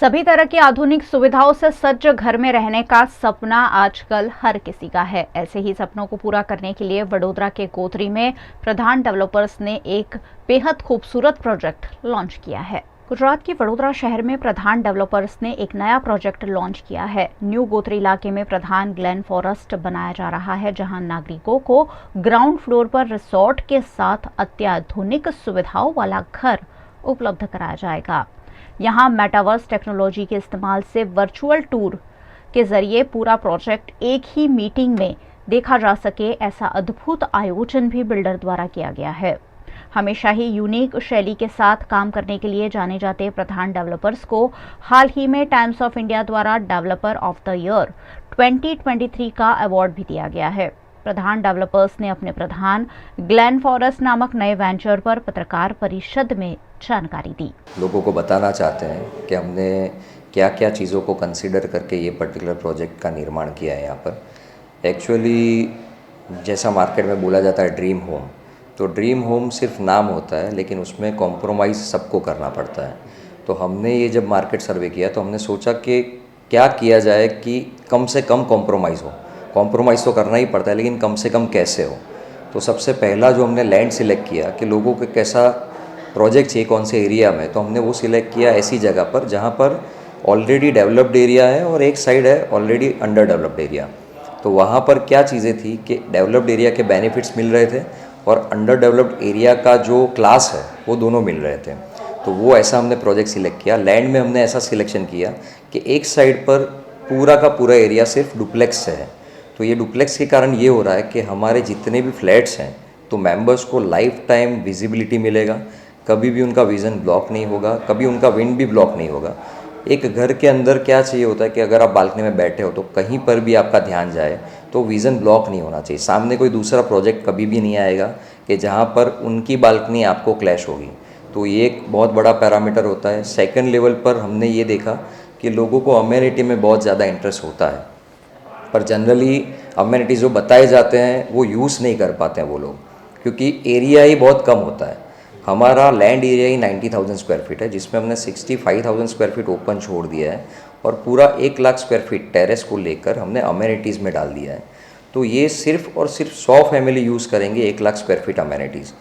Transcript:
सभी तरह की आधुनिक सुविधाओं से सज्ज घर में रहने का सपना आजकल हर किसी का है। ऐसे ही सपनों को पूरा करने के लिए वडोदरा के गोत्री में प्रधान डेवलपर्स ने एक बेहद खूबसूरत प्रोजेक्ट लॉन्च किया है। गुजरात के वडोदरा शहर में प्रधान डेवलपर्स ने एक नया प्रोजेक्ट लॉन्च किया है। न्यू गोत्री इलाके में प्रधान ग्लेन फॉरेस्ट बनाया जा रहा है, जहां नागरिकों को ग्राउंड फ्लोर पर रिसोर्ट के साथ अत्याधुनिक सुविधाओं वाला घर उपलब्ध कराया जाएगा। यहां मेटावर्स टेक्नोलॉजी के इस्तेमाल से वर्चुअल टूर के जरिए पूरा प्रोजेक्ट एक ही मीटिंग में देखा जा सके, ऐसा अद्भुत आयोजन भी बिल्डर द्वारा किया गया है। हमेशा ही यूनिक शैली के साथ काम करने के लिए जाने जाते प्रधान डेवलपर्स को हाल ही में टाइम्स ऑफ इंडिया द्वारा डेवलपर ऑफ द ईयर 2023 का अवार्ड भी दिया गया है। प्रधान डेवलपर्स ने अपने प्रधान ग्लेन फॉरेस्ट नामक नए वेंचर पर पत्रकार परिषद में जानकारी दी। लोगों को बताना चाहते हैं कि हमने क्या क्या चीज़ों को कंसीडर करके ये पर्टिकुलर प्रोजेक्ट का निर्माण किया है। यहाँ पर एक्चुअली जैसा मार्केट में बोला जाता है ड्रीम होम, तो ड्रीम होम सिर्फ नाम होता है, लेकिन उसमें कॉम्प्रोमाइज़ सबको करना पड़ता है। तो हमने ये जब मार्केट सर्वे किया तो हमने सोचा कि क्या किया जाए कि कम से कम कॉम्प्रोमाइज़ हो। कॉम्प्रोमाइज़ तो करना ही पड़ता है, लेकिन कम से कम कैसे हो। तो सबसे पहला जो हमने लैंड सिलेक्ट किया कि लोगों को कैसा प्रोजेक्ट चाहिए, कौन से एरिया में, तो हमने वो सिलेक्ट किया ऐसी जगह पर जहाँ पर ऑलरेडी डेवलप्ड एरिया है और एक साइड है ऑलरेडी अंडर डेवलप्ड एरिया। तो वहाँ पर क्या चीज़ें थी कि डेवलप्ड एरिया के बेनिफिट्स मिल रहे थे और अंडर डेवलप्ड एरिया का जो क्लास है वो दोनों मिल रहे थे। तो वो ऐसा हमने प्रोजेक्ट सिलेक्ट किया। लैंड में हमने ऐसा सिलेक्शन किया कि एक साइड पर पूरा का पूरा एरिया सिर्फ डुप्लेक्स से है। तो ये डुप्लेक्स के कारण ये हो रहा है कि हमारे जितने भी फ्लैट्स हैं तो मेंबर्स को लाइफ टाइम विजिबिलिटी मिलेगा, कभी भी उनका विज़न ब्लॉक नहीं होगा, कभी उनका विंड भी ब्लॉक नहीं होगा। एक घर के अंदर क्या चाहिए होता है कि अगर आप बालकनी में बैठे हो तो कहीं पर भी आपका ध्यान जाए तो विज़न ब्लॉक नहीं होना चाहिए। सामने कोई दूसरा प्रोजेक्ट कभी भी नहीं आएगा कि जहाँ पर उनकी बालकनी आपको क्लैश होगी। तो ये एक बहुत बड़ा पैरामीटर होता है। सेकंड लेवल पर हमने ये देखा कि लोगों को अमेनिटी में बहुत ज़्यादा इंटरेस्ट होता है, पर जनरली अमेनिटीज़ जो बताए जाते हैं वो यूज़ नहीं कर पाते हैं वो लोग, क्योंकि एरिया ही बहुत कम होता है। हमारा लैंड एरिया ही 90,000 स्क्वायर फीट है, जिसमें हमने 65,000 स्क्वायर फीट ओपन छोड़ दिया है और पूरा 1 लाख स्क्वायर फीट टेरेस को लेकर हमने अमेनिटीज़ में डाल दिया है। तो ये सिर्फ और सिर्फ 100 फैमिली यूज़ करेंगे 1 लाख स्क्वायर फीट अमेनिटीज़।